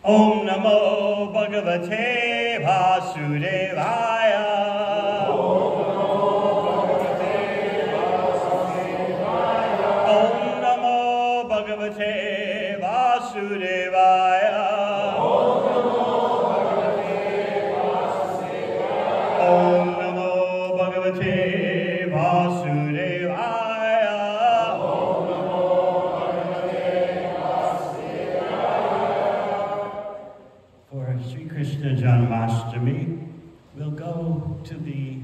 Om Namo Bhagavate Vasudevaya. Om Namo Bhagavate Vasudevaya. Om Namo Bhagavate Vasudevaya. For Sri Krishna Janmastami, we'll go to the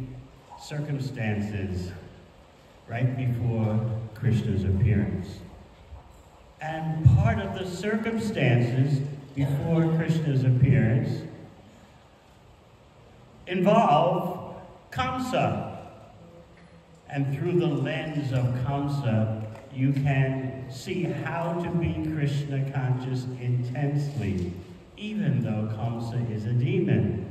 circumstances right before Krishna's appearance. And part of the circumstances before Krishna's appearance involve Kamsa. And through the lens of Kamsa, you can see how to be Krishna conscious intensely, even though Kamsa is a demon.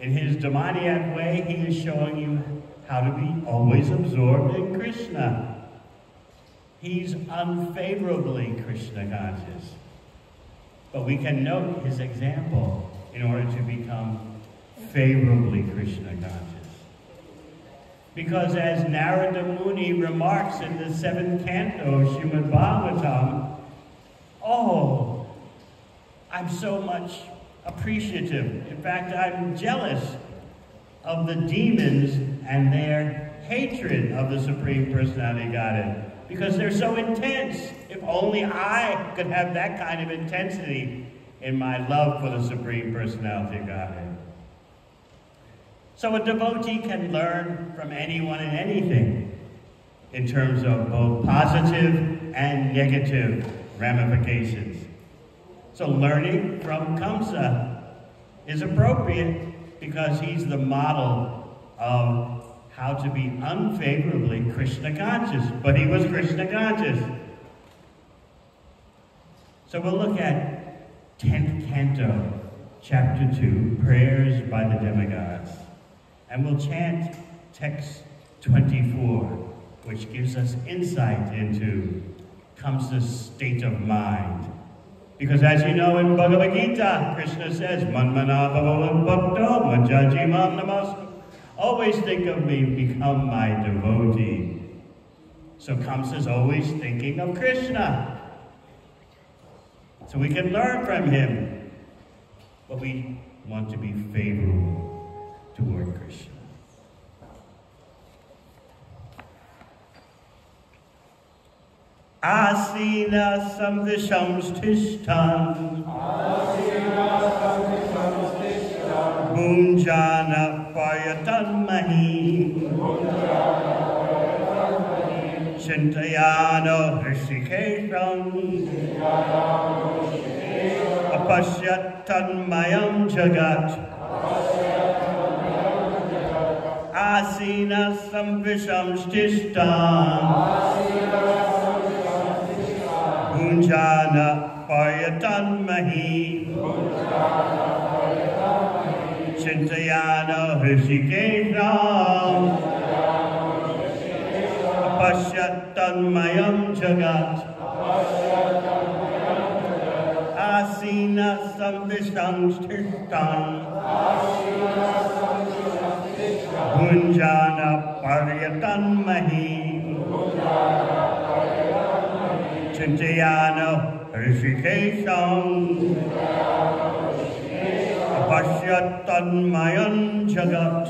In his demoniac way, he is showing you how to be always absorbed in Krishna. He's unfavorably Krishna conscious. But we can note his example in order to become favorably Krishna conscious. Because as Narada Muni remarks in the 7th canto of Srimad Bhagavatam, oh, I'm so much appreciative. In fact, I'm jealous of the demons and their hatred of the Supreme Personality Godhead, because they're so intense. If only I could have that kind of intensity in my love for the Supreme Personality Godhead. So a devotee can learn from anyone and anything in terms of both positive and negative ramifications. So learning from Kamsa is appropriate because he's the model of how to be unfavorably Krishna conscious, but he was Krishna conscious. So we'll look at 10th canto, chapter 2, prayers by the demigods. And we'll chant text 24, which gives us insight into Kamsa's state of mind. Because as you know in Bhagavad Gita, Krishna says, Manmana bhavavan bhakto majajimam namas. Always think of me, become my devotee. So Kamsa's always thinking of Krishna. So we can learn from him, but we want to be favorable toward Krishna. Asina samvisham sthishtam Bhunjana payatan mahi Chintayano hrishikesham Apashyatan mayam jagat Asina samvisham sthishtam Bhunjana payatan mahi Chintayana hrishikesham Apashyatan mayam jagat Asina samvisham sthishtam Bhunjana payatan mahi Chintayana hrishikesham Apashyatan mayam jagat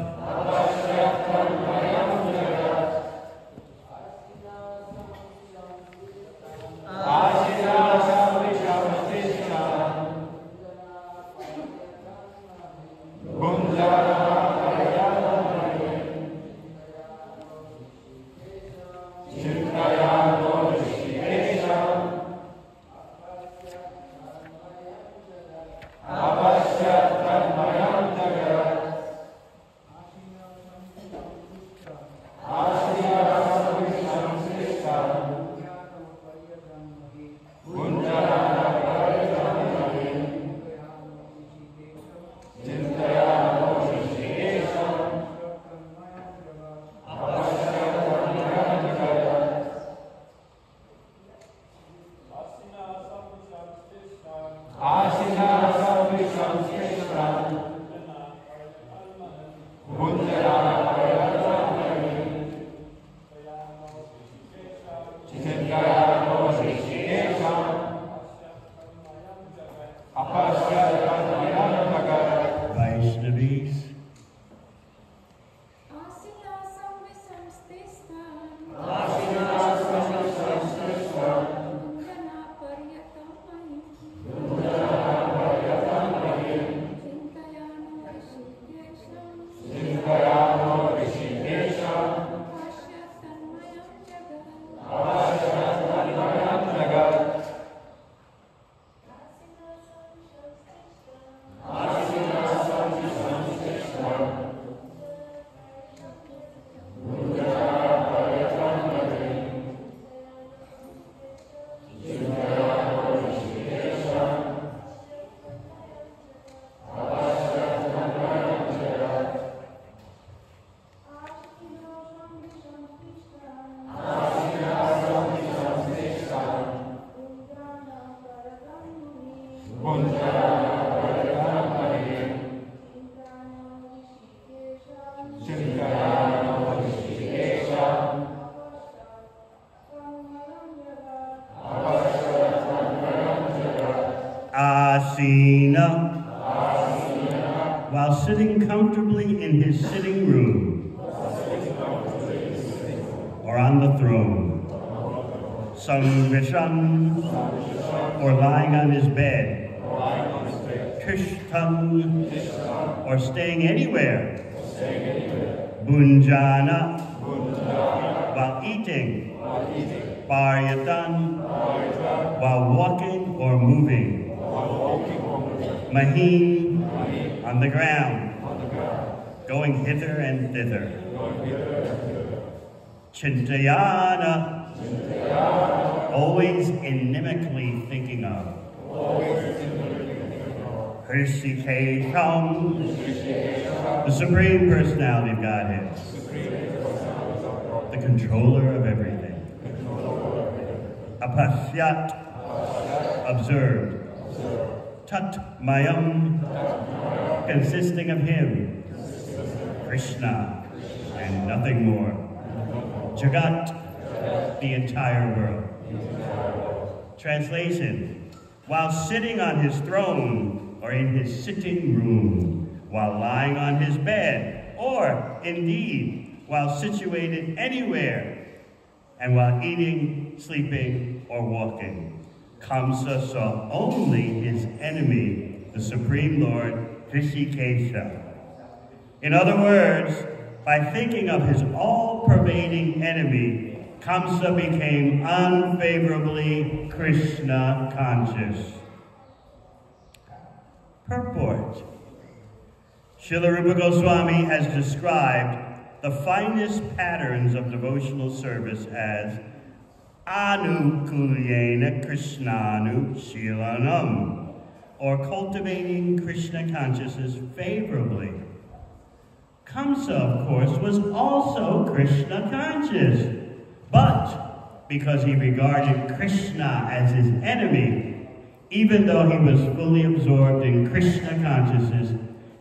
Vaishnavis. Asina. While sitting comfortably in his sitting room or on the throne. Sangvishan, or lying on his bed. Tishtan, or staying anywhere. Bunjana, while eating. Paryatan, while walking or moving. Mahin, on the ground, going hither and thither. Chintayana, always inimically thinking of. Hrishikesham, the Supreme Personality of Godhead, the controller of everything. Apasyat, observed. Tat Mayam, consisting of him, Krishna, and nothing more. Jagat, the entire world. Translation: while sitting on his throne, or in his sitting room, while lying on his bed, or indeed, while situated anywhere, and while eating, sleeping, or walking, Kamsa saw only his enemy, the Supreme Lord, Hrishikesha. In other words, by thinking of his all-pervading enemy, Kamsa became unfavorably Krishna conscious. Purport. Srila Rupa Goswami has described the finest patterns of devotional service as Anukulyena Krishnanu Shilanam, or cultivating Krishna consciousness favorably. Kamsa, of course, was also Krishna conscious, but because he regarded Krishna as his enemy, even though he was fully absorbed in Krishna consciousness,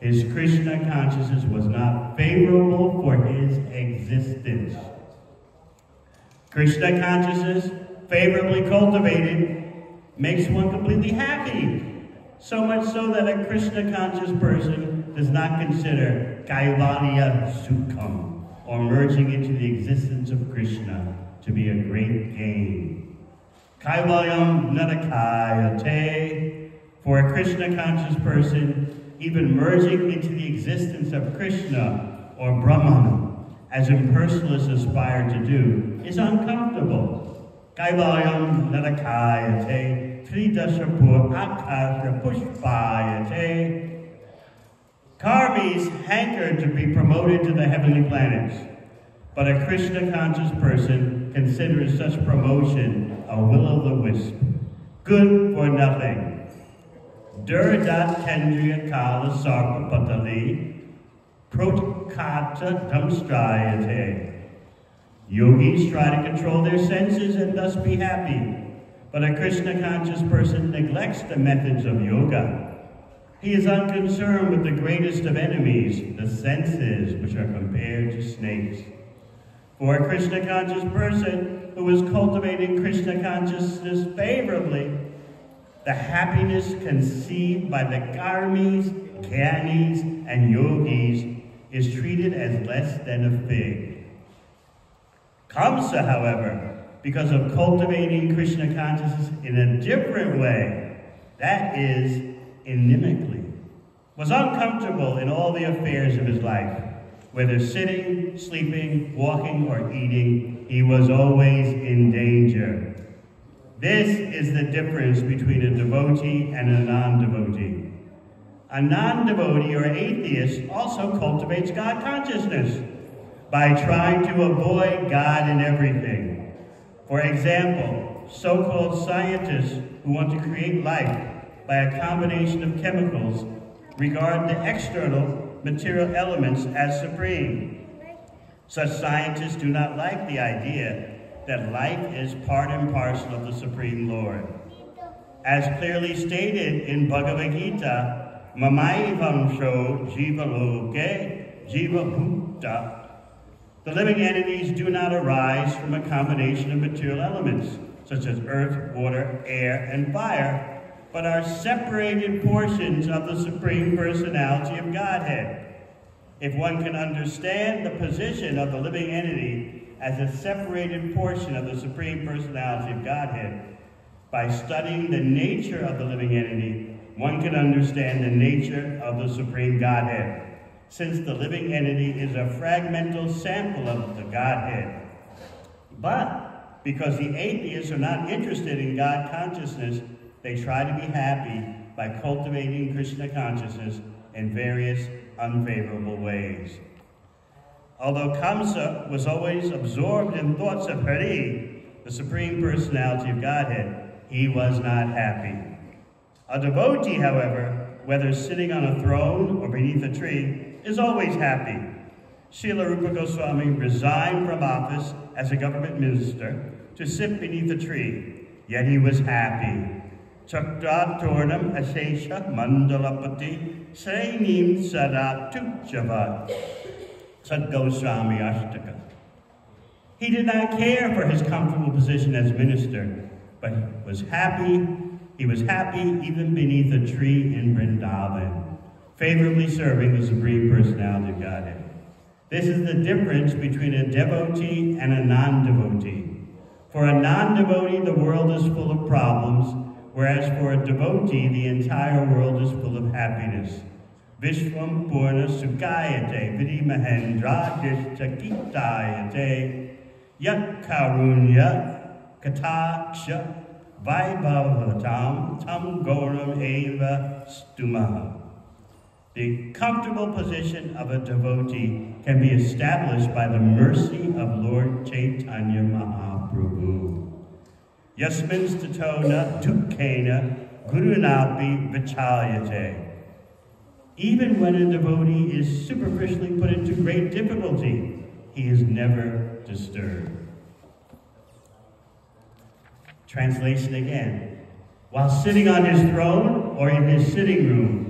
his Krishna consciousness was not favorable for his existence. Krishna consciousness, favorably cultivated, makes one completely happy. So much so that a Krishna conscious person does not consider Kaivalya Sukham, or merging into the existence of Krishna, to be a great gain. Kaivalyam Nadakayate, for a Krishna conscious person, even merging into the existence of Krishna, or Brahman, as impersonalists aspire to do, is uncomfortable. Kaivalyam Nadakayate, Tridashapur Akasha Pushpayate. Karmis hanker to be promoted to the heavenly planets, but a Krishna conscious person considers such promotion a will-o'-the-wisp, good for nothing. Durdat Kendriya Kala Sarpa Patali, Protkata Damstrayate. Yogis try to control their senses and thus be happy, But a Krishna-conscious person neglects the methods of yoga. He is unconcerned with the greatest of enemies, the senses, which are compared to snakes. For a Krishna-conscious person who is cultivating Krishna consciousness favorably, the happiness conceived by the karmis, jnanis, and yogis is treated as less than a fig. Kamsa, however, because of cultivating Krishna consciousness in a different way, that is, inimically, was uncomfortable in all the affairs of his life. Whether sitting, sleeping, walking, or eating, he was always in danger. This is the difference between a devotee and a non-devotee. A non-devotee or atheist also cultivates God consciousness by trying to avoid God in everything. For example, so-called scientists who want to create life by a combination of chemicals regard the external material elements as supreme. Such scientists do not like the idea that life is part and parcel of the Supreme Lord. As clearly stated in Bhagavad Gita, Mamaivansho Jiva Loke Jiva Bhutta, the living entities do not arise from a combination of material elements, such as earth, water, air, and fire, but are separated portions of the Supreme Personality of Godhead. If one can understand the position of the living entity as a separated portion of the Supreme Personality of Godhead, by studying the nature of the living entity, one can understand the nature of the Supreme Godhead, since the living entity is a fragmental sample of the Godhead. But because the atheists are not interested in God consciousness, they try to be happy by cultivating Krishna consciousness in various unfavorable ways. Although Kamsa was always absorbed in thoughts of Hari, the Supreme Personality of Godhead, he was not happy. A devotee, however, whether sitting on a throne or beneath a tree, is always happy. Srila Rupa Goswami resigned from office as a government minister to sit beneath a tree, yet he was happy. Chakratornam Ashesha Mandalapati Srenim Sadatuchava Sad Goswami Ashtaka. He did not care for his comfortable position as minister, but he was happy even beneath a tree in Vrindavan, favorably serving the Supreme Personality of Godhead. This is the difference between a devotee and a non-devotee. For a non-devotee, the world is full of problems, whereas for a devotee, the entire world is full of happiness. Vishwam Purna Sukhayate Vidi Mahendra Dishchakitayate Yat Karunya Kataksha Vaibhavatam Tam Goram Eva Stumaha. The comfortable position of a devotee can be established by the mercy of Lord Chaitanya Mahaprabhu. Yasmin statona dukkena gurunapi vichalyate. Even when a devotee is superficially put into great difficulty, he is never disturbed. Translation again. While sitting on his throne or in his sitting room,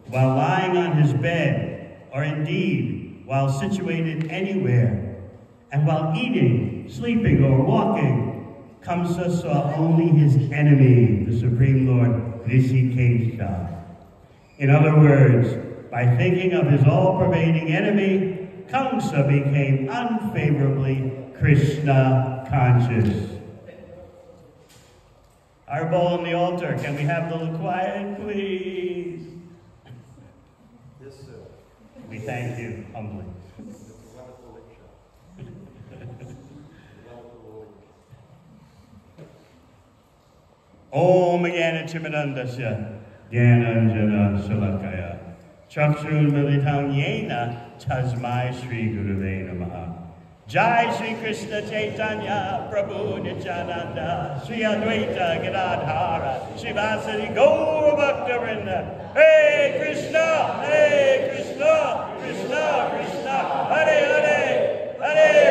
while lying on his bed, or indeed while situated anywhere, and while eating, sleeping, or walking, Kamsa saw only his enemy, the Supreme Lord Rishikesha. In other words, by thinking of his all-pervading enemy, Kamsa became unfavorably Krishna conscious. Our bowl on the altar, can we have a little quiet, please? Yes, sir. We thank you humbly. Om Jnana-Timirandasya Jnana-Anjana Shalakaya Chakshun Militang Yena Tasmai Shri Guruve Namaha. Jai Shri Krishna Chaitanya Prabhu Nityananda Shri Advaita Gadadhara Shivasari Gaura Bhakta-vrinda. Hey Krishna, Krishna, Krishna, Hare Hare, Hare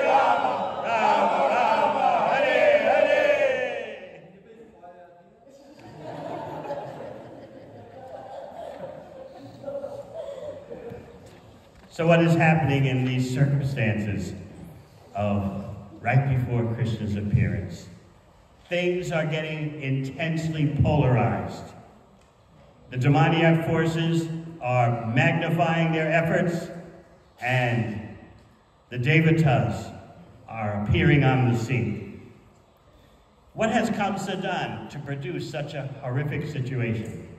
Rama, Rama Rama, Hare Hare. So what is happening in these circumstances of right before Krishna's appearance? Things are getting intensely polarized. The demoniac forces are magnifying their efforts, and the devatas are appearing on the scene. What has Kamsa done to produce such a horrific situation?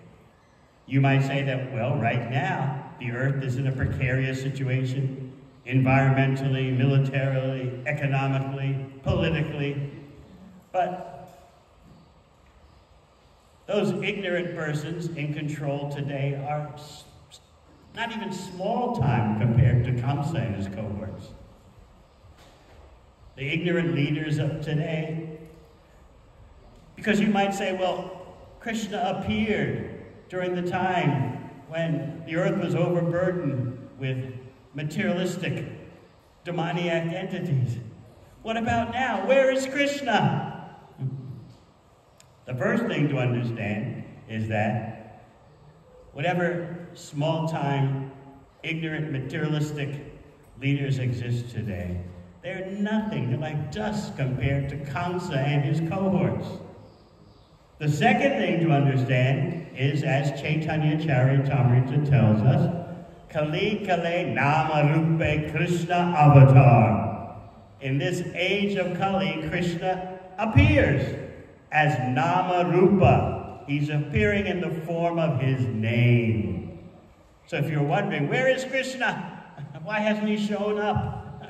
You might say that, well, right now, the earth is in a precarious situation, environmentally, militarily, economically, politically. But those ignorant persons in control today are not even small time compared to Kamsa and his cohorts. The ignorant leaders of today, because you might say, well, Krishna appeared during the time when the earth was overburdened with materialistic, demoniac entities. What about now? Where is Krishna? The first thing to understand is that whatever small-time, ignorant, materialistic leaders exist today, they're nothing. They're like dust compared to Kamsa and his cohorts. The second thing to understand is, as Chaitanya Charitamrita tells us, Kali Kale Nama Rupe Krishna Avatar. In this age of Kali, Krishna appears as Nama Rupa. He's appearing in the form of his name. So if you're wondering, where is Krishna? Why hasn't he shown up?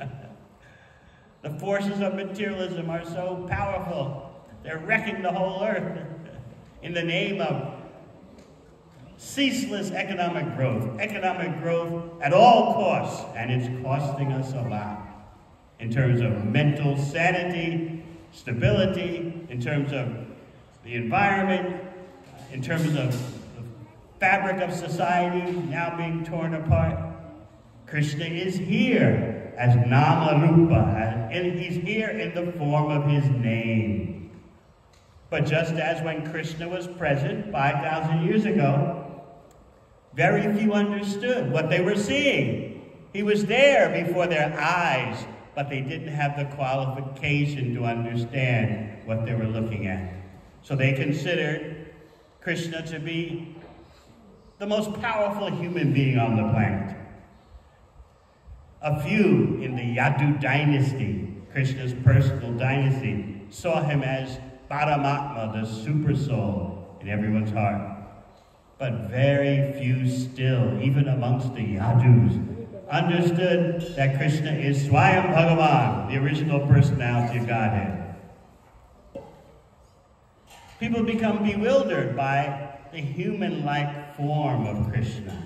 The forces of materialism are so powerful. They're wrecking the whole earth in the name of ceaseless economic growth at all costs, and it's costing us a lot in terms of mental sanity, stability, in terms of the environment, in terms of the fabric of society now being torn apart. Krishna is here as Nama Rupa, and he's here in the form of his name. But just as when Krishna was present 5,000 years ago, very few understood what they were seeing. He was there before their eyes, but they didn't have the qualification to understand what they were looking at. So they considered Krishna to be the most powerful human being on the planet. A few in the Yadu dynasty, Krishna's personal dynasty, saw him as Paramatma, the super soul in everyone's heart. But very few still, even amongst the Yadus, understood that Krishna is Swayam Bhagavan, the original personality of Godhead. People become bewildered by the human-like form of Krishna.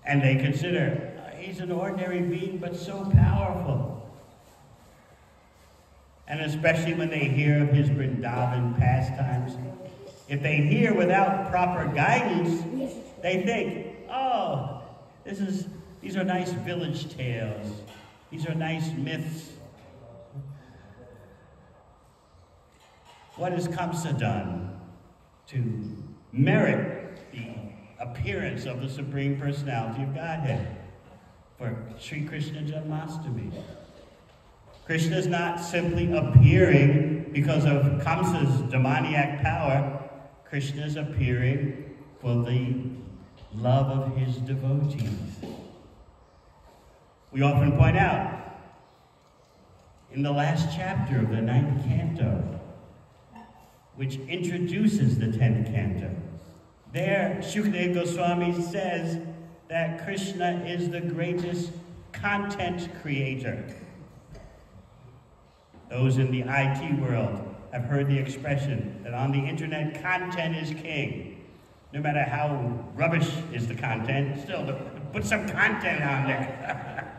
And they consider, he's an ordinary being, but so powerful. And especially when they hear of his Vrindavan pastimes, if they hear without proper guidance, they think, oh, these are nice village tales. These are nice myths. What has Kamsa done to merit the appearance of the Supreme Personality of Godhead for Sri Krishna Janmastami? Krishna is not simply appearing because of Kamsa's demoniac power. Krishna is appearing for the love of his devotees. We often point out, in the last chapter of the 9th canto, which introduces the 10th canto, there Shukadeva Goswami says that Krishna is the greatest content creator. Those in the IT world have heard the expression that on the internet, content is king. No matter how rubbish is the content, still put some content on there.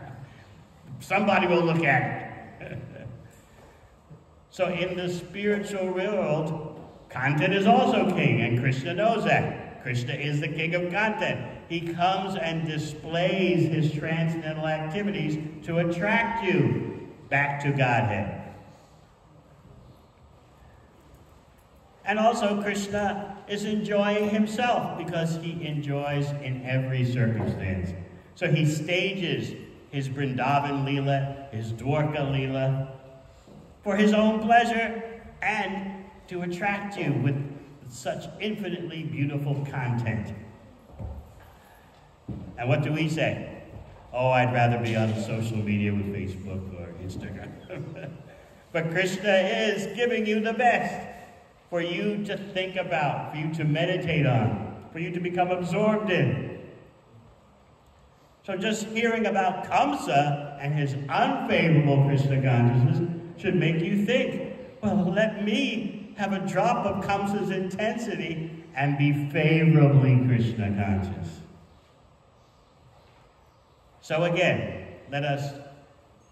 Somebody will look at it. So in the spiritual world, content is also king, and Krishna knows that. Krishna is the king of content. He comes and displays his transcendental activities to attract you back to Godhead. And also Krishna is enjoying himself because he enjoys in every circumstance. So he stages his Vrindavan Leela, his Dwarka Leela, for his own pleasure and to attract you with such infinitely beautiful content. And what do we say? Oh, I'd rather be on social media with Facebook or Instagram. But Krishna is giving you the best for you to think about, for you to meditate on, for you to become absorbed in. So just hearing about Kamsa and his unfavorable Krishna consciousness should make you think, well, let me have a drop of Kamsa's intensity and be favorably Krishna conscious. So again, let us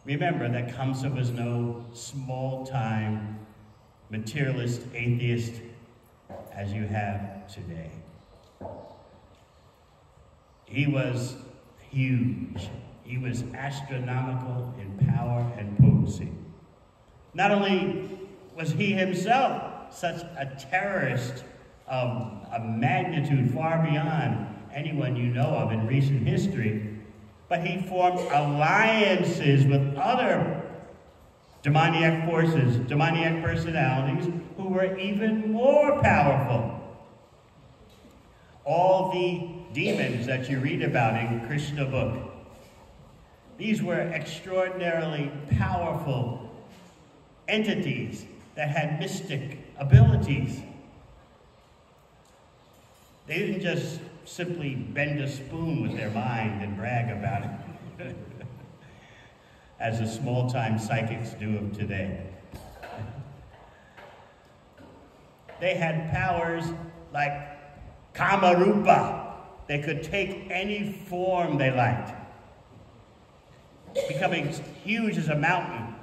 remember that Kamsa was no small-time materialist atheist as you have today. He was huge. He was astronomical in power and potency. Not only was he himself such a terrorist of a magnitude far beyond anyone you know of in recent history, but he formed alliances with other demoniac forces, demoniac personalities who were even more powerful. All the demons that you read about in Krishna book, these were extraordinarily powerful entities that had mystic abilities. They didn't just simply bend a spoon with their mind and brag about it, as the small-time psychics do of today. They had powers like Kamarupa. They could take any form they liked, becoming huge as a mountain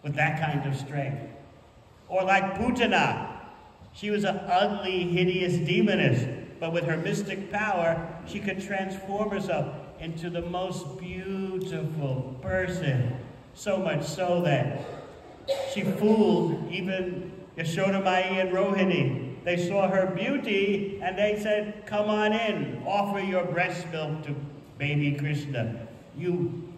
with that kind of strength. Or like Putana. She was an ugly, hideous demoness, but with her mystic power, she could transform herself into the most beautiful person. So much so that she fooled even Yashoda Mai and Rohini. They saw her beauty and they said, come on in, offer your breast milk to baby Krishna. You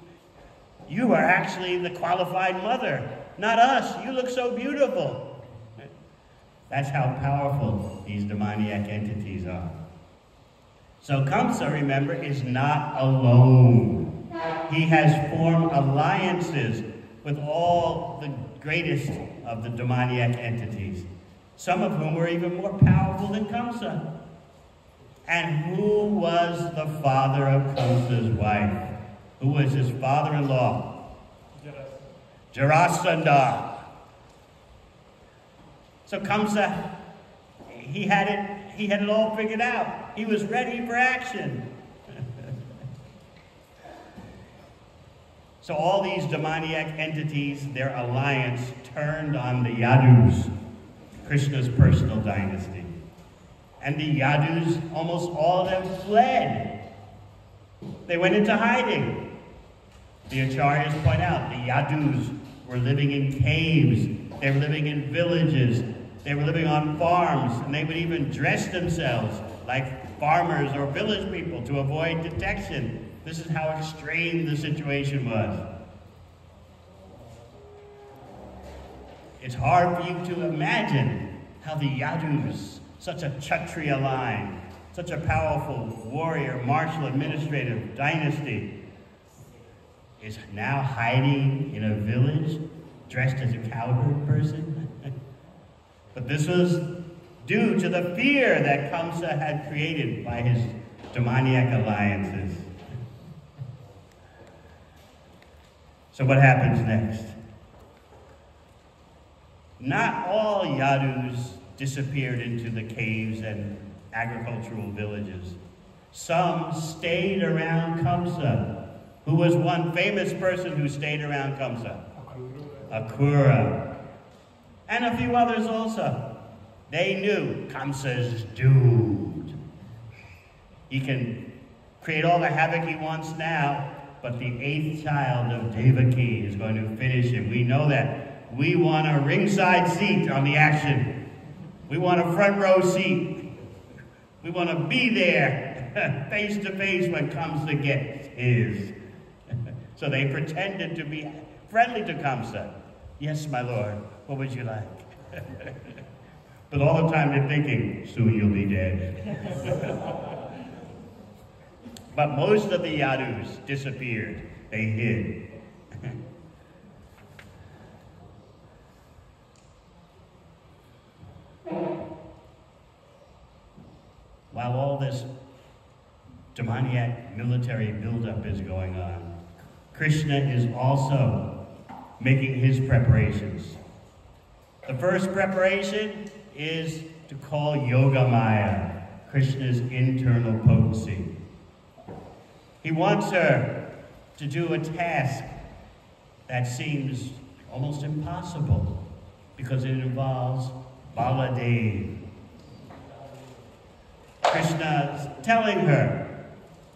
are actually the qualified mother, not us. You look so beautiful. That's how powerful these demoniac entities are. So Kamsa, remember, is not alone. He has formed alliances with all the greatest of the demoniac entities, some of whom were even more powerful than Kamsa. And who was the father of Kamsa's wife? Who was his father-in-law? Jarasandha. So Kamsa, he had it all figured out. He was ready for action. So all these demoniac entities, their alliance turned on the Yadus, Krishna's personal dynasty. And the Yadus, almost all of them fled. They went into hiding. The Acharyas point out the Yadus were living in caves. They were living in villages. They were living on farms, and they would even dress themselves like farmers or village people to avoid detection. This is how extreme the situation was. It's hard for you to imagine how the Yadus, such a Kshatriya line, such a powerful warrior, martial, administrative dynasty, is now hiding in a village dressed as a cowherd person. But this was due to the fear that Kamsa had created by his demoniac alliances. So what happens next? Not all Yadus disappeared into the caves and agricultural villages. Some stayed around Kamsa. Who was one famous person who stayed around Kamsa? Akrura. And a few others also. They knew Kamsa's doomed. He can create all the havoc he wants now, but the 8th child of Devaki is going to finish him. We know that. We want a ringside seat on the action. We want a front row seat. We want to be there. face to face when Kamsa gets his. So they pretended to be friendly to Kamsa. Yes, my lord, what would you like? But all the time they're thinking, soon you'll be dead. But most of the Yadus disappeared. They hid. While all this demoniac military buildup is going on, Krishna is also making his preparations. The first preparation is to call Yogamaya, Krishna's internal potency. He wants her to do a task that seems almost impossible because it involves Baladev. Krishna is telling her,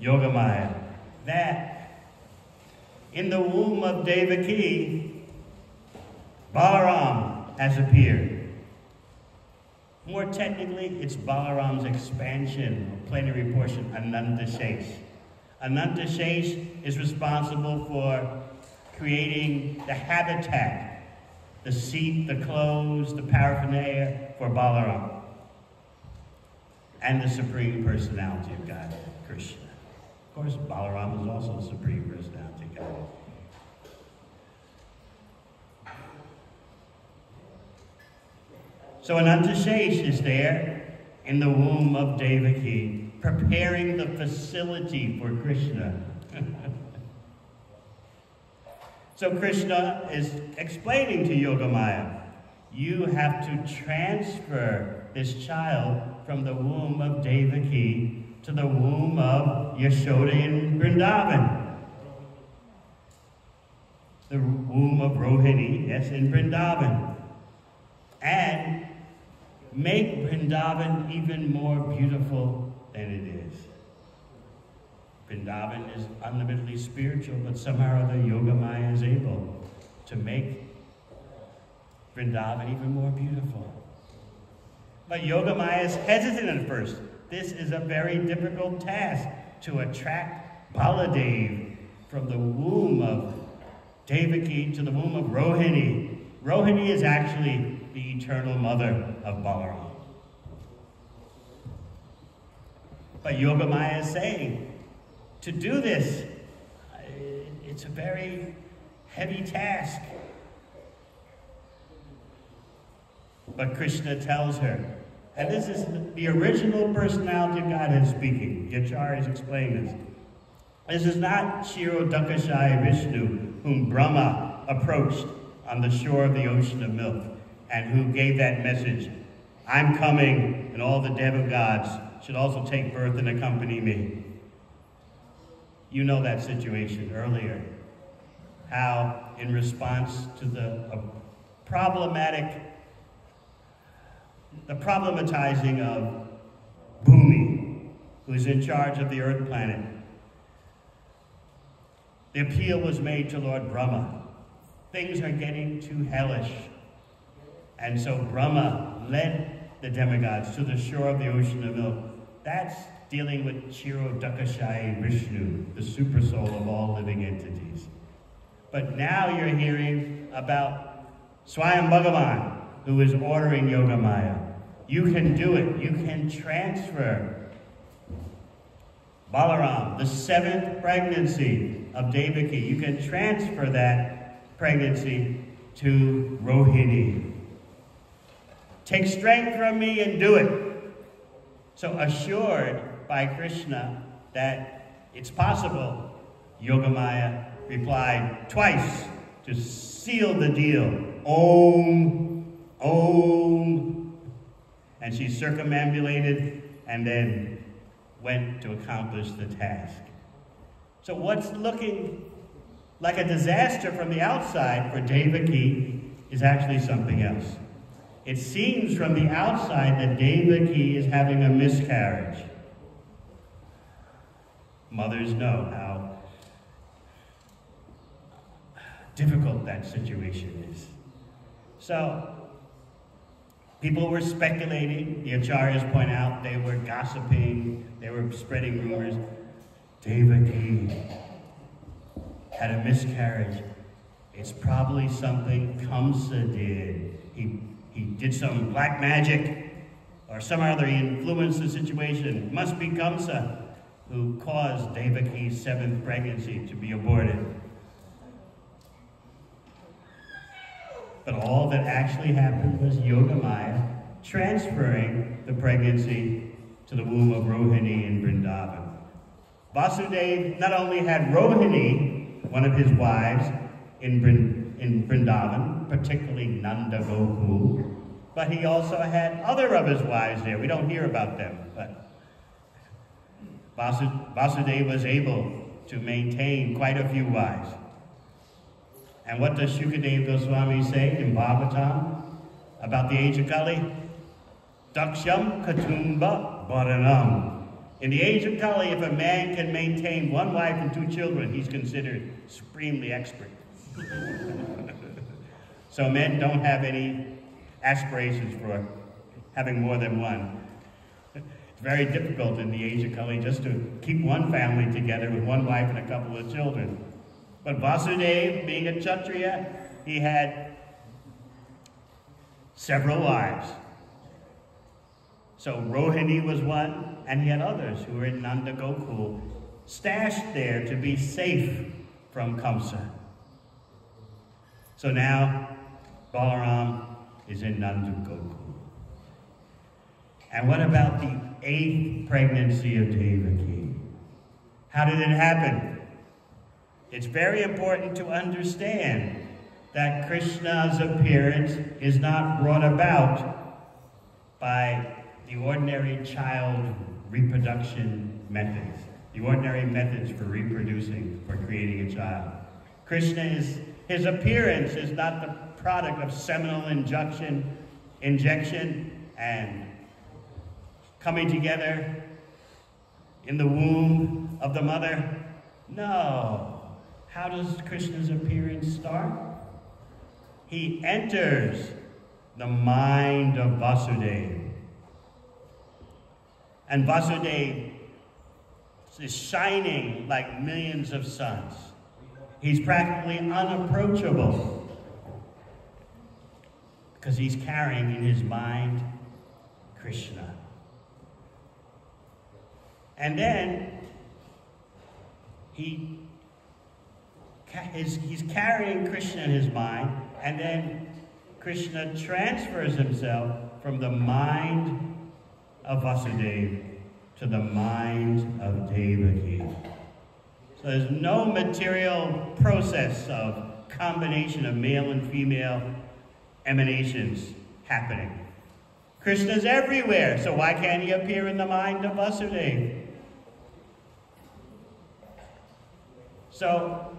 Yogamaya, that in the womb of Devaki, Balaram has appeared. More technically, it's Balaram's expansion, plenary portion, Anantashesh. Anantashesh is responsible for creating the habitat, the seat, the clothes, the paraphernalia for Balaram and the Supreme Personality of God, Krishna. Of course, Balaram is also the Supreme Personality of God. So Anantashesh is there in the womb of Devaki, preparing the facility for Krishna. So Krishna is explaining to Yogamaya, you have to transfer this child from the womb of Devaki to the womb of Yashoda in Vrindavan. The womb of Rohini, yes, in Vrindavan. And make Vrindavan even more beautiful than it is. Vrindavan is unlimitedly spiritual, but somehow or other Yogamaya is able to make Vrindavan even more beautiful. But Yogamaya is hesitant at first. This is a very difficult task to attract Baladev from the womb of Devaki to the womb of Rohini. Rohini is actually the eternal mother of Balaram. But Yogamaya is saying, to do this, it's a very heavy task. But Krishna tells her, and this is the original personality of Godhead speaking. The Acharya is explaining this. This is not Kshirodakashaya Vishnu, whom Brahma approached on the shore of the ocean of milk, and who gave that message, I'm coming, and all the demigods should also take birth and accompany me. You know that situation earlier, how in response to the problematizing of Bhumi, who is in charge of the earth planet, the appeal was made to Lord Brahma. Things are getting too hellish. And so Brahma led the demigods to the shore of the ocean of milk. That's dealing with Kshirodakashaya Vishnu, the super soul of all living entities. But now you're hearing about Swayam Bhagavan, who is ordering Yogamaya. You can do it. You can transfer Balaram, the 7th pregnancy of Devaki. You can transfer that pregnancy to Rohini. Take strength from me and do it. So assured by Krishna that it's possible, Yogamaya replied twice to seal the deal. Om, Om. And she circumambulated and then went to accomplish the task. So what's looking like a disaster from the outside for Devaki is actually something else. It seems from the outside that Devaki is having a miscarriage. Mothers know how difficult that situation is. So, people were speculating. The Acharyas point out they were gossiping. They were were spreading rumors. Devaki had a miscarriage. It's probably something Kamsa did. He did some black magic or some other, he influenced the situation. It must be Kamsa who caused Devaki's 7th pregnancy to be aborted. But all that actually happened was Yogamaya transferring the pregnancy to the womb of Rohini in Vrindavan. Vasudeva not only had Rohini, one of his wives, in Vrindavan, particularly Nanda Gokul, but he also had other of his wives there. We don't hear about them, but Vasudeva was able to maintain quite a few wives. And what does Shukadeva Goswami say in Bhagavatam about the age of Kali? Daksham Katumba Bharanam. In the age of Kali, if a man can maintain 1 wife and 2 children, he's considered supremely expert. So men don't have any aspirations for having more than one. It's very difficult in the age of Kali just to keep one family together with 1 wife and a couple of children. But Vasudeva, being a Kshatriya, he had several wives. So Rohini was one, and he had others who were in Nanda Gokul, stashed there to be safe from Kamsa. So now Balaram is in Nanda Gokul. And what about the 8th pregnancy of Devaki? How did it happen? It's very important to understand that Krishna's appearance is not brought about by the ordinary child reproduction methods, the ordinary methods for reproducing, for creating a child. His appearance is not the product of seminal injection and coming together in the womb of the mother. No. How does Krishna's appearance start? He enters the mind of Vasudeva. And Vasudeva is shining like millions of suns. He's practically unapproachable because he's carrying in his mind Krishna. And then he's carrying Krishna in his mind, and then Krishna transfers himself from the mind of Vasudeva to the mind of Devaki. So there's no material process of combination of male and female emanations happening. Krishna's everywhere, so why can't he appear in the mind of Vasudeva? So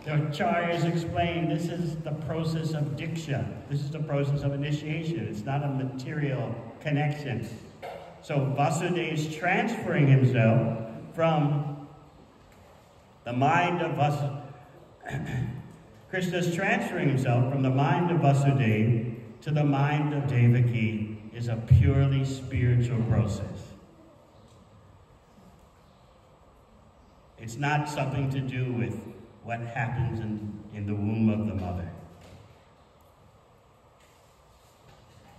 the acharyas explain this is the process of diksha. This is the process of initiation. It's not a material connection. So Vasudeva is transferring himself from the mind of Krishna is transferring himself from the mind of Vasudeva to the mind of Devaki is a purely spiritual process. It's not something to do with what happens in the womb of the mother.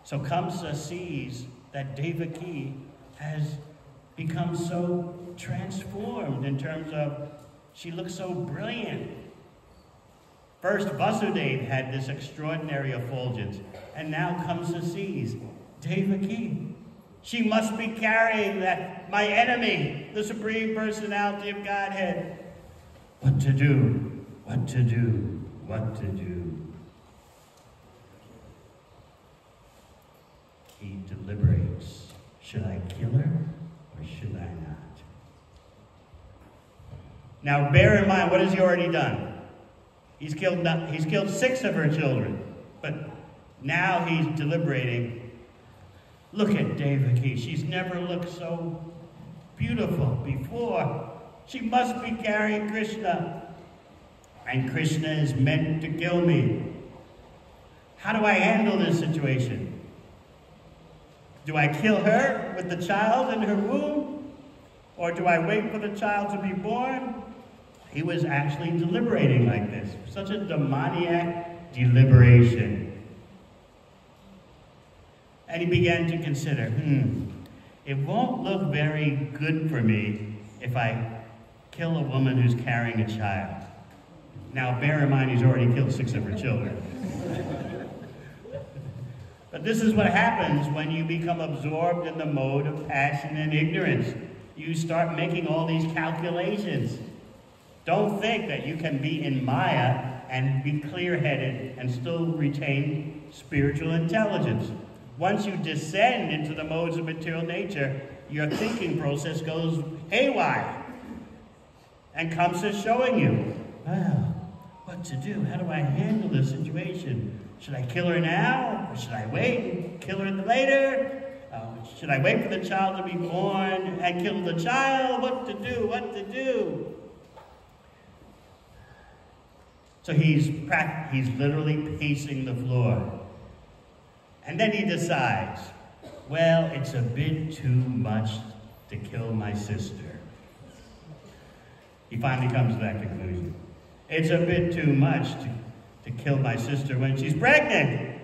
So Kamsa sees that Devaki has become so transformed in terms of she looks so brilliant. First, Vasudeva had this extraordinary effulgence, and now Kamsa sees Devaki. She must be carrying that, my enemy, the Supreme Personality of Godhead. What to do, what to do, what to do. He deliberates. Should I kill her or should I not? Now bear in mind, what has he already done? He's killed 6 of her children. But now he's deliberating. Look at Devaki. She's never looked so beautiful before. She must be carrying Krishna. And Krishna is meant to kill me. How do I handle this situation? Do I kill her with the child in her womb? Or do I wait for the child to be born? He was actually deliberating like this. Such a demoniac deliberation. And he began to consider, it won't look very good for me if I kill a woman who's carrying a child. Now, bear in mind, he's already killed 6 of her children. But this is what happens when you become absorbed in the mode of passion and ignorance. You start making all these calculations. Don't think that you can be in Maya and be clear-headed and still retain spiritual intelligence. Once you descend into the modes of material nature, your thinking process goes haywire. And Kamsa showing you, well, what to do? How do I handle this situation? Should I kill her now? Or should I wait and kill her later? Should I wait for the child to be born and kill the child? What to do? What to do? So he's literally pacing the floor. And then he decides, well, it's a bit too much to kill my sister. He finally comes to that conclusion. It's a bit too much to kill my sister when she's pregnant.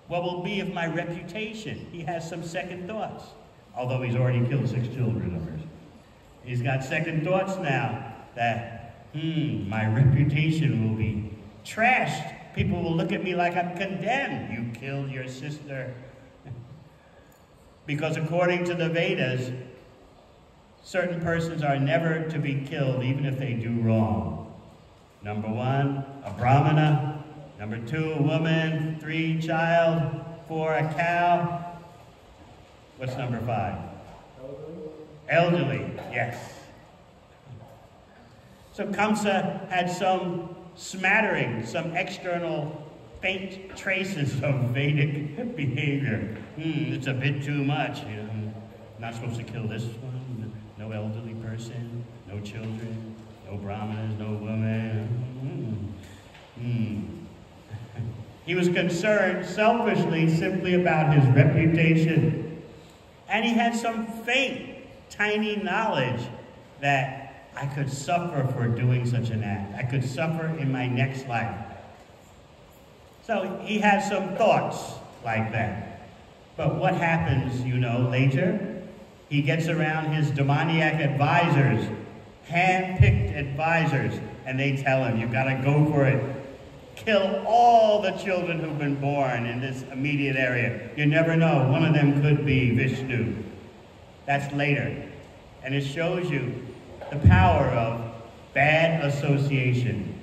What will be of my reputation? He has some second thoughts, although he's already killed 6 children of hers. He's got second thoughts now that, my reputation will be trashed. People will look at me like I'm condemned. You killed your sister. Because according to the Vedas, certain persons are never to be killed even if they do wrong. Number 1, a brahmana. Number 2, a woman. 3, child. 4, a cow. What's number 5? Elderly, yes. So Kamsa had some smattering, some external faint traces of Vedic behavior. It's a bit too much, you know. Not supposed to kill this one. No elderly person, no children, no brahmanas, no women. He was concerned selfishly simply about his reputation. And he had some faint, tiny knowledge that I could suffer for doing such an act. I could suffer in my next life. So he has some thoughts like that. But what happens, later? He gets around his demoniac advisors, hand-picked advisors, and they tell him, you've got to go for it. Kill all the children who've been born in this immediate area. You never know. One of them could be Vishnu. That's later. And it shows you the power of bad association.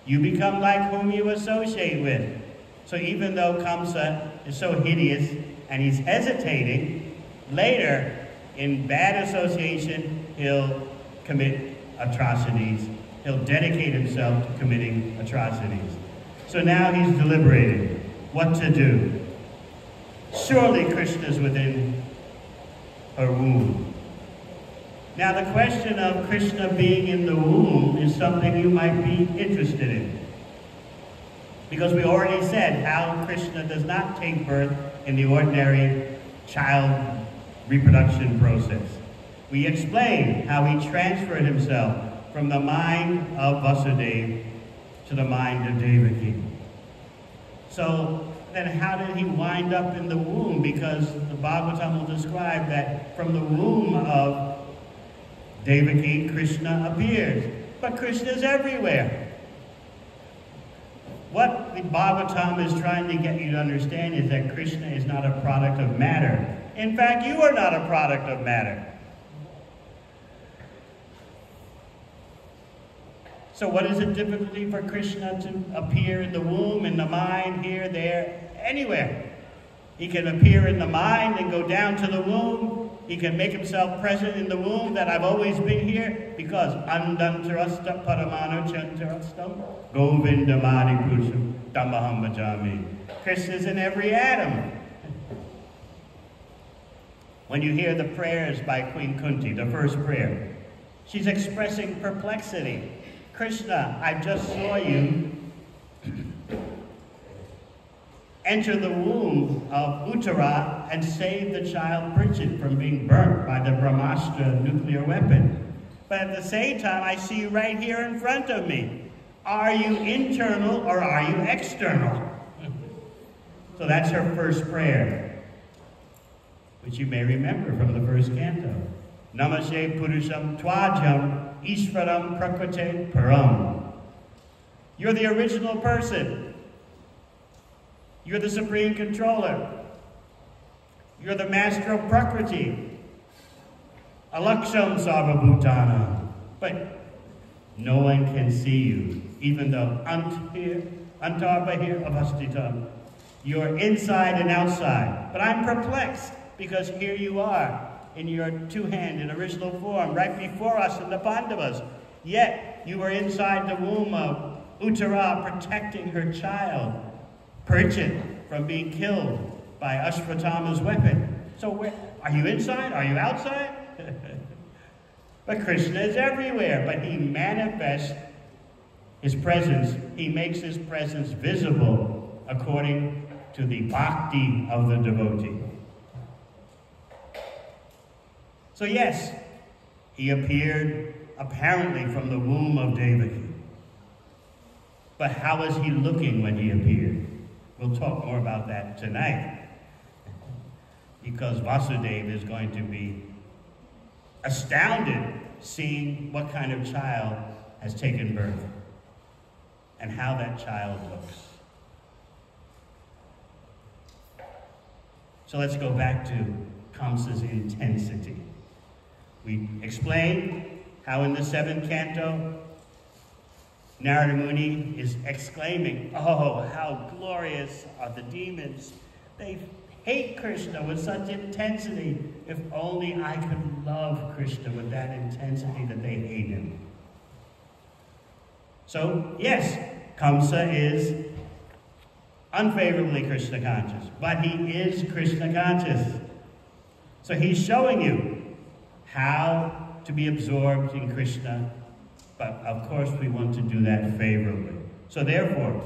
You become like whom you associate with. So even though Kamsa is so hideous and he's hesitating, later, in bad association, he'll commit atrocities. He'll dedicate himself to committing atrocities. So now he's deliberating what to do. Surely Krishna's within her womb. Now the question of Krishna being in the womb is something you might be interested in. Because we already said how Krishna does not take birth in the ordinary child reproduction process. We explained how he transferred himself from the mind of Vasudeva to the mind of Devaki. So then how did he wind up in the womb? Because the Bhagavatam will describe that from the womb of Devaki, Krishna appears. But Krishna is everywhere. What the Bhagavatam is trying to get you to understand is that Krishna is not a product of matter. In fact, you are not a product of matter. So what is the difficulty for Krishna to appear in the womb, in the mind, here, there, anywhere? He can appear in the mind and go down to the womb. He can make himself present in the womb, that I've always been here, because Andantarasta Paramano Chantarastam Govindamadi Purusham Dhammaham Bhajami. Krishna's in every atom. When you hear the prayers by Queen Kunti, the first prayer, she's expressing perplexity. Krishna, I just saw you enter the womb of Uttara and save the child Pritchett from being burnt by the Brahmastra nuclear weapon. But at the same time, I see you right here in front of me. Are you internal or are you external? So that's her first prayer, which you may remember from the first canto. Namaste Purusham Twajam Ishvaram Prakrite Param. You're the original person. You're the supreme controller. You're the master of Prakriti. Alaksham Sarvabhutana. But no one can see you, even though Antarbahir Avastitam. You're inside and outside. But I'm perplexed, because here you are in your two-handed original form, right before us in the Pandavas. Yet you were inside the womb of Uttara, protecting her child, Pritchett, from being killed by Ashvatthama's weapon. So are you inside? Are you outside? But Krishna is everywhere, but he manifests his presence. He makes his presence visible according to the bhakti of the devotee. So yes, he appeared apparently from the womb of Devaki. But how was he looking when he appeared? We'll talk more about that tonight, because Vasudeva is going to be astounded seeing what kind of child has taken birth and how that child looks. So let's go back to Kamsa's intensity. We explained how in the 7th canto, Narada Muni is exclaiming, "Oh, how glorious are the demons. They hate Krishna with such intensity. If only I could love Krishna with that intensity that they hate him." So, yes, Kamsa is unfavorably Krishna conscious, but he is Krishna conscious. So he's showing you how to be absorbed in Krishna, but of course we want to do that favorably. So therefore,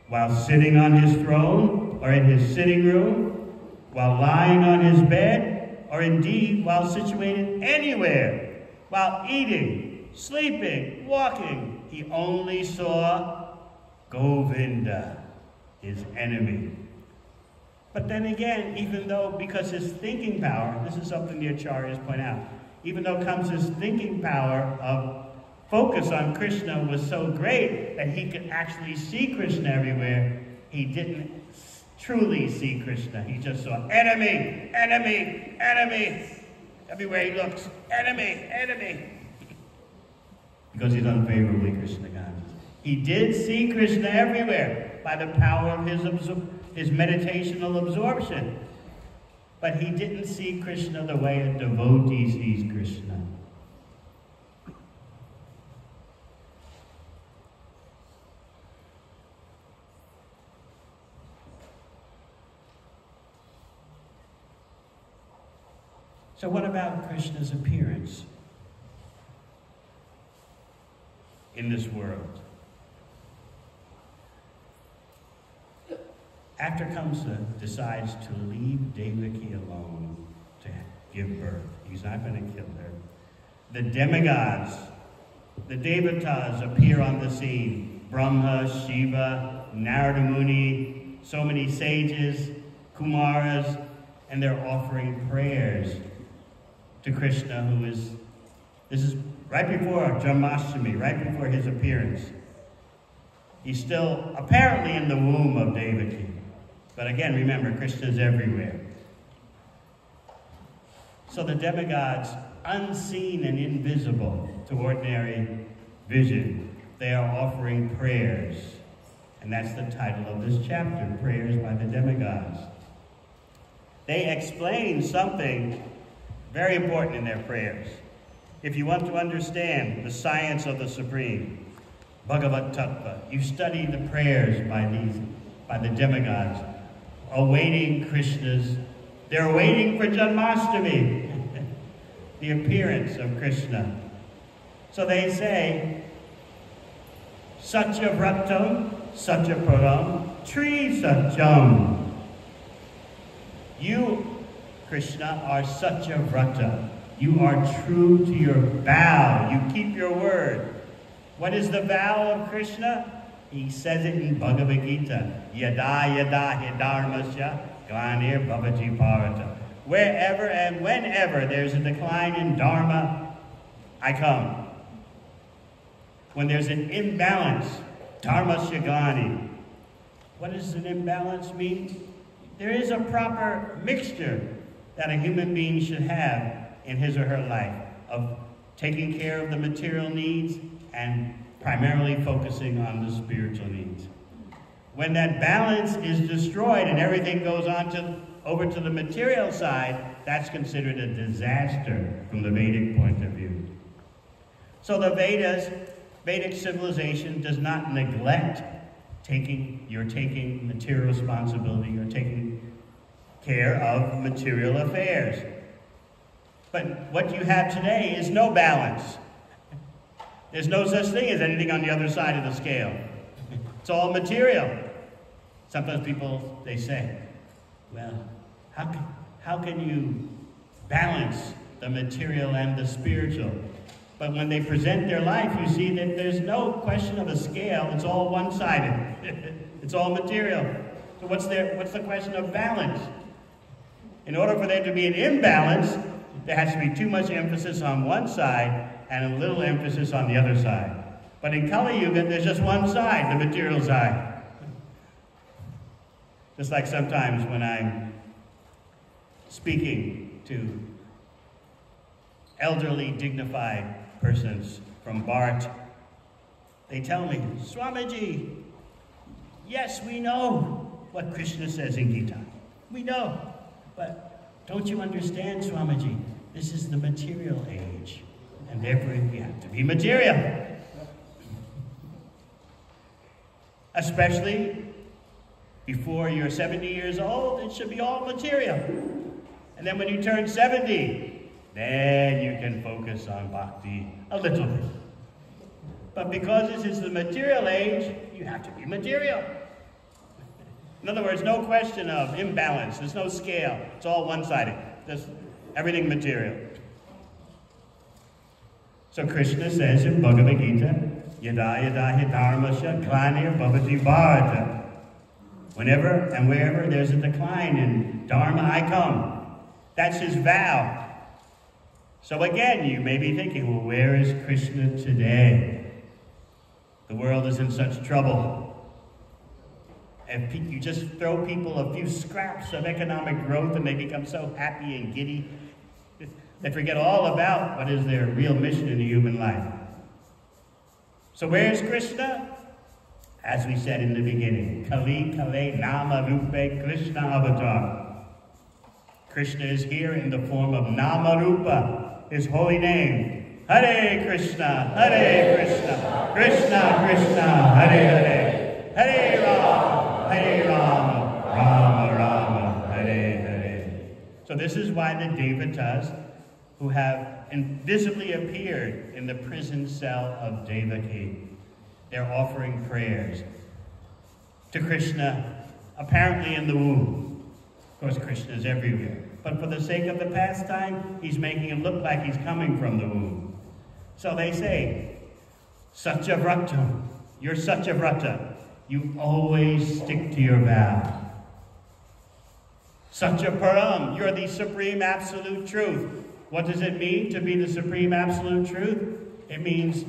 while sitting on his throne or in his sitting room, while lying on his bed, or indeed while situated anywhere, while eating, sleeping, walking, he only saw Govinda, his enemy. But then again, even though, because his thinking power, this is something the Acharyas point out, even though Kamsa's thinking power of focus on Krishna was so great that he could actually see Krishna everywhere, he didn't truly see Krishna. He just saw enemy, enemy, enemy. Everywhere he looks, enemy, enemy. Because he's unfavorably Krishna conscious. He did see Krishna everywhere by the power of his meditational absorption. But he didn't see Krishna the way a devotee sees Krishna. So what about Krishna's appearance in this world? After Kamsa decides to leave Devaki alone to give birth, he's not going to kill her, the demigods, the devatas appear on the scene. Brahma, Shiva, Narada Muni, so many sages, Kumaras, and they're offering prayers to Krishna, this is right before Janmastami, right before his appearance. He's still apparently in the womb of Devaki. But again, remember, Krishna is everywhere. So the demigods, unseen and invisible to ordinary vision, they are offering prayers. And that's the title of this chapter, Prayers by the Demigods. They explain something very important in their prayers. If you want to understand the science of the Supreme, Bhagavat Tattva, you study the prayers by the demigods, awaiting Krishna's, they're waiting for Janmastami, the appearance of Krishna. So they say, Satya Vratam, Satya Param, Tri Satyam. You, Krishna, are Satya Vrata. You are true to your vow. You keep your word. What is the vow of Krishna? He says it in Bhagavad Gita. Yada yada hi dharmasya glanir bhavati bharata. Wherever and whenever there's a decline in dharma, I come. When there's an imbalance, dharmasya glani. What does an imbalance mean? There is a proper mixture that a human being should have in his or her life of taking care of the material needs and primarily focusing on the spiritual needs. When that balance is destroyed and everything goes on over to the material side, that's considered a disaster from the Vedic point of view. So the Vedic civilization does not neglect taking material responsibility or taking care of material affairs. But what you have today is no balance. There's no such thing as anything on the other side of the scale. It's all material. Sometimes people, they say, well, how can you balance the material and the spiritual? But when they present their life, you see that there's no question of a scale. It's all one-sided. It's all material. So what's the question of balance? In order for there to be an imbalance, there has to be too much emphasis on one side and a little emphasis on the other side. But in Kali Yuga, there's just one side, the material side. Just like sometimes when I'm speaking to elderly, dignified persons from Bharat, they tell me, Swamiji, yes, we know what Krishna says in Gita. We know. But don't you understand, Swamiji? This is the material age, and therefore we have to be material. Especially before you're 70 years old, it should be all material. And then when you turn 70, then you can focus on bhakti a little bit. But because this is the material age, you have to be material. In other words, no question of imbalance. There's no scale. It's all one-sided. There's everything material. So Krishna says in Bhagavad Gita, Yada yada hi dharmasya glanir bhavati bharata. Whenever and wherever there's a decline in dharma, I come. That's his vow. So again, you may be thinking, well, where is Krishna today? The world is in such trouble. And you just throw people a few scraps of economic growth and they become so happy and giddy, they forget all about what is their real mission in the human life. So where is Krishna? As we said in the beginning, Kali Kale Nama Rupe Krishna Avatar. Krishna is here in the form of Nama Rupa, his holy name. Hare Krishna, Hare Krishna, Krishna Krishna, Hare Hare, Hare Rama, Rama Rama, Hare Hare. So this is why the Devatas, who have invisibly appeared in the prison cell of Devaki, they're offering prayers to Krishna, apparently in the womb. Of course, Krishna is everywhere. But for the sake of the pastime, he's making it look like he's coming from the womb. So they say, Satyavrata, you're Satyavrata. You always stick to your vow. Satyaparam, you're the supreme absolute truth. What does it mean to be the supreme absolute truth? It means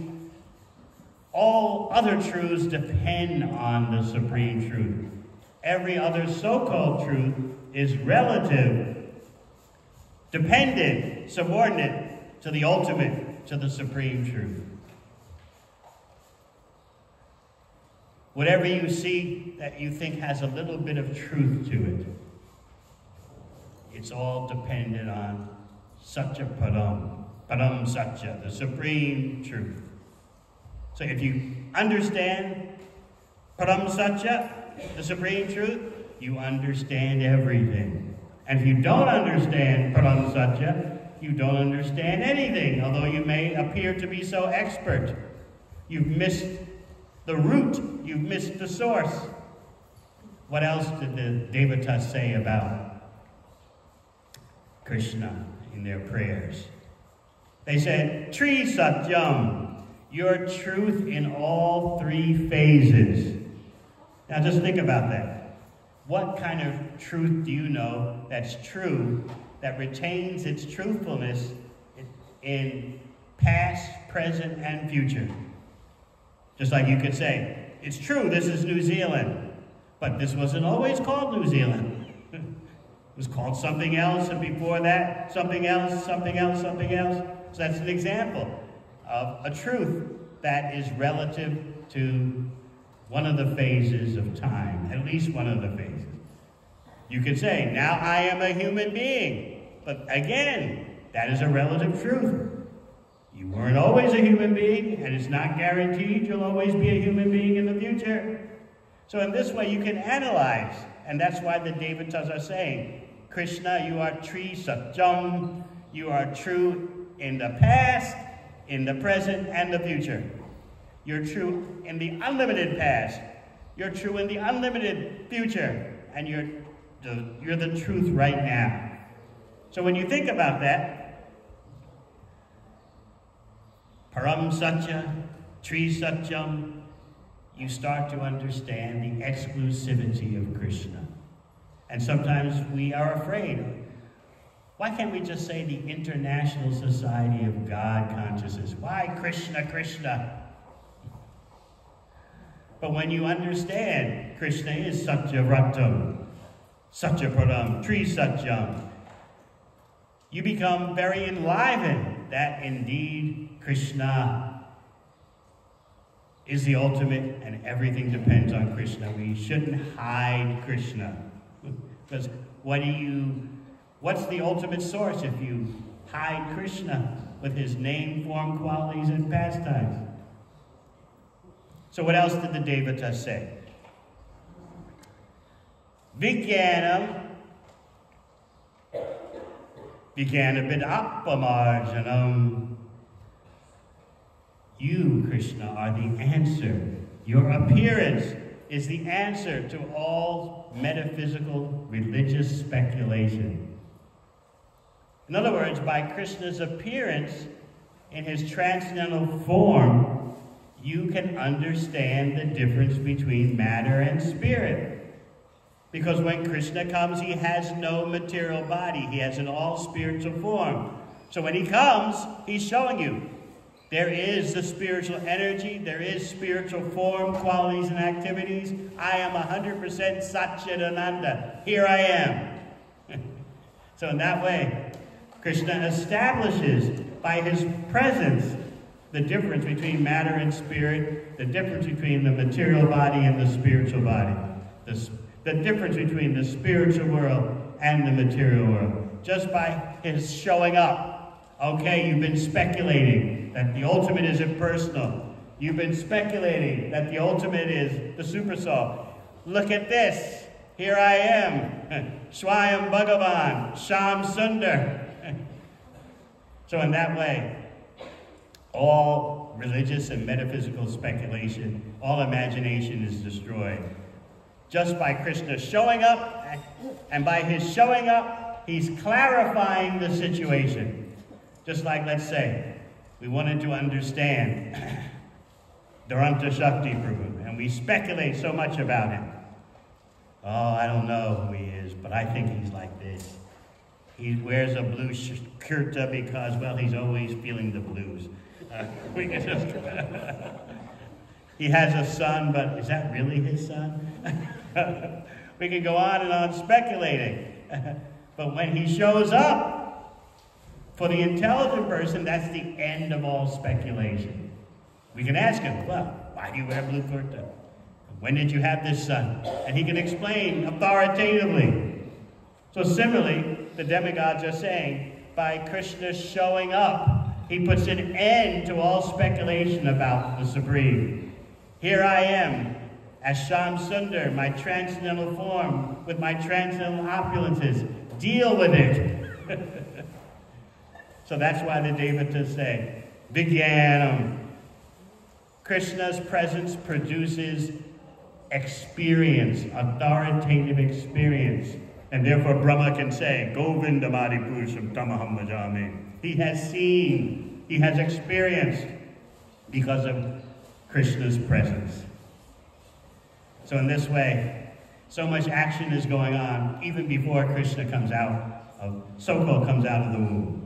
all other truths depend on the supreme truth. Every other so-called truth is relative, dependent, subordinate to the ultimate, to the supreme truth. Whatever you see that you think has a little bit of truth to it, it's all dependent on Satya Param, Param Satya, the supreme truth. So if you understand Param Satya, the supreme truth, you understand everything. And if you don't understand Param Satya, you don't understand anything, although you may appear to be so expert. You've missed the root, you've missed the source. What else did the Devatas say about Krishna in their prayers. They said, Tri Satyam, your truth in all three phases. Now just think about that. What kind of truth do you know that's true, that retains its truthfulness in past, present, and future? Just like you could say, it's true, this is New Zealand, but this wasn't always called New Zealand. It was called something else, and before that, something else, something else, something else. So that's an example of a truth that is relative to one of the phases of time, at least one of the phases. You could say, now I am a human being. But again, that is a relative truth. You weren't always a human being, and it's not guaranteed you'll always be a human being in the future. So in this way, you can analyze, and that's why the Devatas are saying, Krishna, you are Tri Satyam, you are true in the past, in the present, and the future. You're true in the unlimited past, you're true in the unlimited future, and you're the truth right now. So when you think about that, Param Satya, Tri Satyam, you start to understand the exclusivity of Krishna. And sometimes we are afraid. Why can't we just say the International Society of God Consciousness? Why Krishna, Krishna? But when you understand Krishna is Satya Vratam, Satya Param, Tri Satyam, you become very enlivened that indeed Krishna is the ultimate and everything depends on Krishna. We shouldn't hide Krishna. Because what's the ultimate source if you hide Krishna with his name, form, qualities, and pastimes? So what else did the Devatas say? Vijnanam Vijnanavidapamarjanam. You, Krishna, are the answer. Your appearance is the answer to all metaphysical religious speculation. In other words, by Krishna's appearance in his transcendental form, you can understand the difference between matter and spirit. Because when Krishna comes, he has no material body. He has an all-spiritual form. So when he comes, he's showing you there is the spiritual energy, there is spiritual form, qualities, and activities. I am 100% Satchidananda. Here I am. So in that way, Krishna establishes by his presence the difference between matter and spirit, the difference between the material body and the spiritual body, the difference between the spiritual world and the material world, just by his showing up. Okay, you've been speculating that the ultimate is impersonal. You've been speculating that the ultimate is the supersoul. Look at this. Here I am. Swayam Bhagavan, Sham Sundar. So in that way, all religious and metaphysical speculation, all imagination is destroyed. Just by Krishna showing up, and by his showing up, he's clarifying the situation. Just like, let's say, we wanted to understand Duranta Shakti Prabhu, and we speculate so much about him. Oh, I don't know who he is, but I think he's like this. He wears a blue kurta because, well, he's always feeling the blues. We can just... He has a son, but is that really his son? We can go on and on speculating. But when he shows up, for the intelligent person, that's the end of all speculation. We can ask him, well, why do you wear blue kurta? When did you have this son? And he can explain authoritatively. So similarly, the demigods are saying, by Krishna showing up, he puts an end to all speculation about the Supreme. Here I am, as Sham Sundar, my transcendental form, with my transcendental opulences. Deal with it. So that's why the Devatas say, Vijnanam. Krishna's presence produces experience, authoritative experience. And therefore Brahma can say, Govindamadi Purusham Tamaham Bhajami. He has seen, he has experienced because of Krishna's presence. So in this way, so much action is going on even before Krishna comes out of, Sokol comes out of the womb.